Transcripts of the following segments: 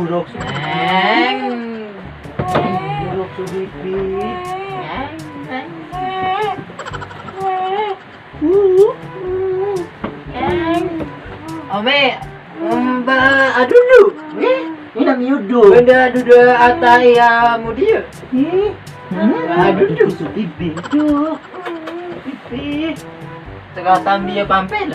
buruk buruk subipit. Ome, adudu. Ini miudo. Benda adudu ata ya mudia. Adudu subipit. Subipit. Teka tambi ya pampel.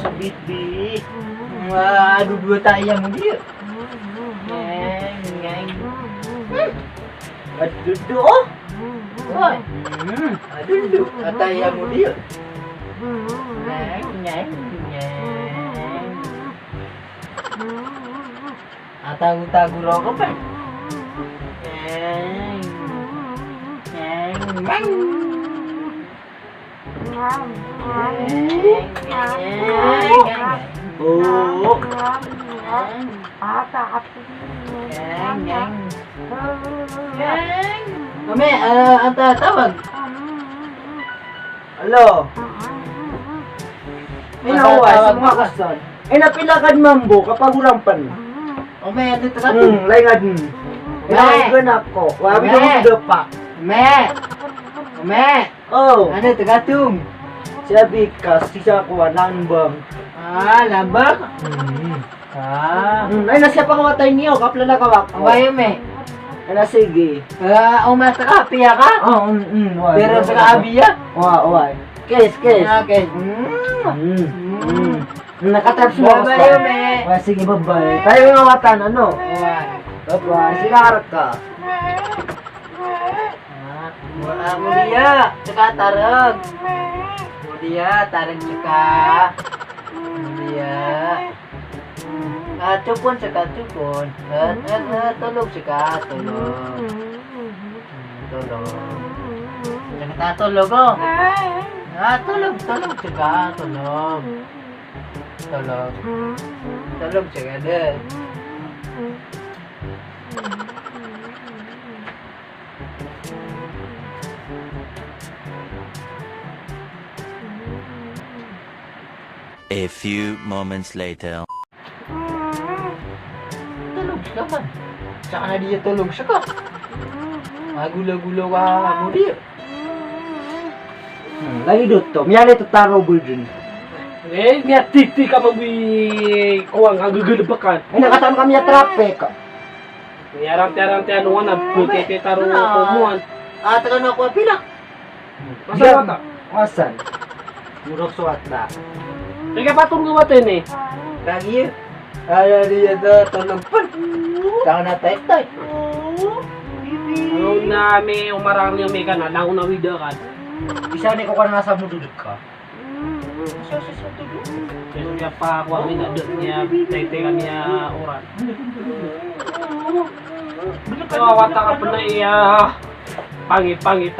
Subipit. Wah, aduh dua tak yang dia. Adudu. Wah, aduh ata yang dia. Atagu rokok kan? Oh. Ame, anta tawag. Halo. Tawag Semua kasan. Napilakan mambo kapag urampan. Ame, ano tagatong? Laingan. Ilagan ako. Wabi na mo pa. Ame, Oh, ano tagatong? sabi ka, sisa ko nambang. Lambak? Ay, nasya pa kawatay niyo, kapla na kawak ko. Ang bayo, me. Ay, sige. Umas ka, piya ka? Pero sa kaabiya? Wai. Kes. Okay. Nakataps mo ako. Babayo, me. Sige, babay. Tayo yung awatan, ano? Babay, sinaharap ka. Mulia, ceka tareg. Mulia, tareg ceka. Mulia. Cukun ceka cukun. Tolong ceka, tolong. Jangan tak tolong kok. Tolong ceka, tolong. Tolong ceka deh. A few moments later. Tulog siya man. Saka na dia tulog siya ka. Gula-gula ka mo dia. Lagi dito, miyali ito taro budin. Niya titi ka magwi kuwang agagalabakan. Ay, nakataan kami ya traffic. Yarang-yarang tiyanuan na putete taro kumuan. Tagan ako pila. Masa mata? Wasan. Murok suwat na. Kaya patong gawatin eh. Lagi ada dia tu tulog pun. Saka na tay. Ano na may umarang niya may kana, lang na wida kan. Bisa ni ko kan nasa mududuk ka. Kaya siya pa kuwang minadot niya, tete ka niya oran. Wata ka pa na iya. Pangit-pangit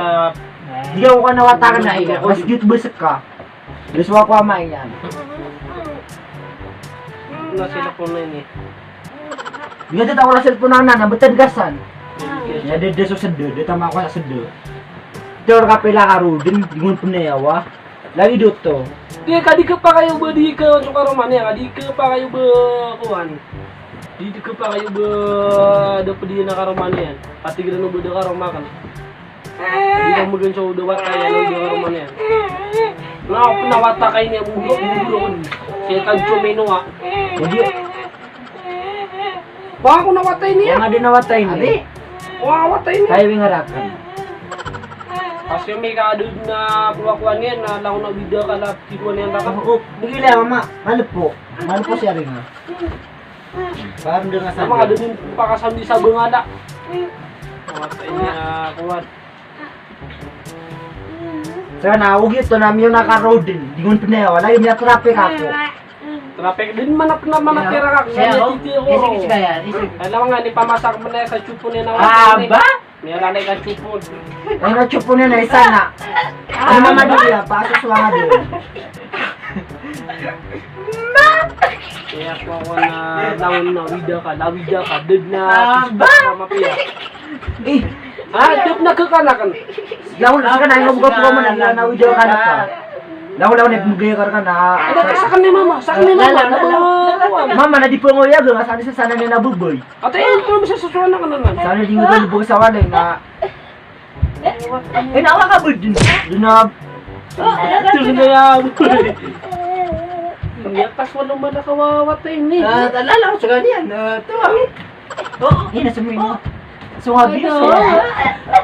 Di ako ka nawatakan na iya. Mas cute besek ka. Luswa ko ama yan. na sila po na ini. Dia tu tahu lah cellphone anak betul gasan. Ya dia so sedih, dia tambah aku sedih. Dia kapela karudin dingun penewa. Lagi doto. Dia kadi ke pa kayo ba di ke sukaroman ya, kadi ke pa kayo ba kuan. Di ke pa kayo ba da pedi na karoman yan. Pati gila no ba da karoma kan. Di ka mo dun sa udah wata yan no da karoman yan. Na nawata kay niya bulo. Siya kan chumeno ah. Jadi Baka ko nawatay niya. yang ada nawatain Abi, Nawatay niya. Kaya ngarakan. Kasi may kaadod na kuwakuan yan na lang na video ka lang tikuan yan takap. Oh, begini mama, malepo. Malepo siya rin ha. Parang dengan Sama ka din pakasam di sa bangada. Nawatay niya kuwan. Saya nahu gitu nami yung nakarodin. Dingun penewa, lagi niya traffic ako. Traffic din manap na manapira ka. siya Kaya oh. titi ko. Isig kaya, isig. Alam nga ni pamasak mo na sa chupo niya na Aba? May lalay ka chupo. Ay, nachupo niya na isa na. Ano naman doon yan? Paso suwa nga doon. Kaya ako na lawida ka, dud na kispas ka mapiya. Eh, Dud na kakanakan. lawan ka na yung buka man na video ka na pa. Lawan nagmugay ka na. Sa kanila mama, nabakuan. Mama na di po mo yago nga sana ni nabuboy. At ayun po sa susuan na kanan. Sana di mo buka sa walay na. Nawa ka bud din. Na Ito na yan. Yakas walang man nakawawatay ni. Talala ko sa ganyan. Tuwa. Ina sa mo. So habi so.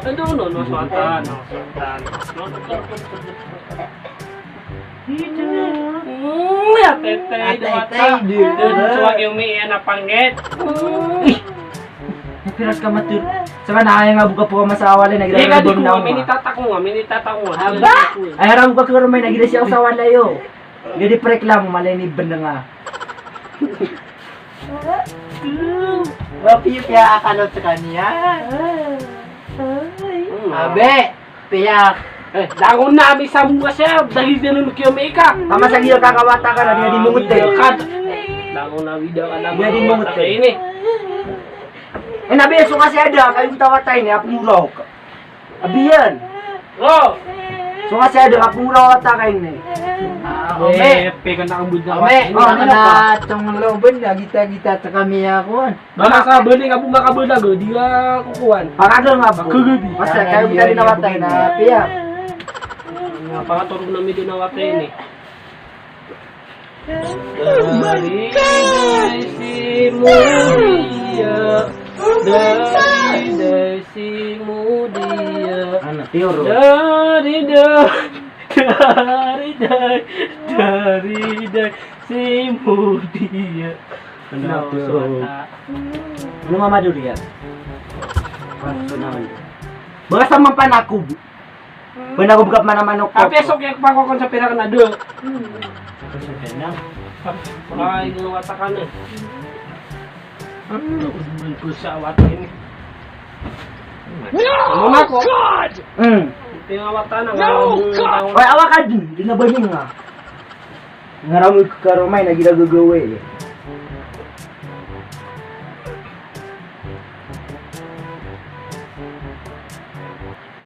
No, suatan. Atay, Suwag yung may na panggit. Piras ka matur. Saka na nga buka po masawala na Ika di gira ko, na. minitata ko. Ay ra buka ko may nagira siya sa wala yo. Gadi preklamo malay ni banda nga. Wapi piya akanot sa kanya. Abe, piyak. Dangon na ami sa mga siya. Dahil din kiyo may ika. Tama sa giyo kakawata ka na di mungut eh. Dangon na video ka lang. Hindi mo muti. Ini. Eh nabi so kasi ada kayo tawatay ni apuro. Abiyan. Oh! So kasi ada apuro ta kay ni. Ome. Pegan na ang budya. Ome, ano na tong lobon na gita-gita sa kami ako. Baka sa bali nga bunga kabulag, di ka kukuhan. Pakado nga po. Kagabi. Kasi kayo dali nawatay na piya. Nga pangaturog na medyo nawatay ni. Dari si mudia, dari si mudia, Ano tioro. dari si mudia. Ano tioro. Ano mama dulu ya? Baka sa mampanakub. Panakubgap manamanok ko. Tapi esok yung pangkokon sa pira ka na doon. Ay, ginawa ka na. Ano sa awat ini? No God! Tingawata na nga. Oy, awa ka din. Di na ba nga? Ngaramoy ka karomay na ginagagawa eh.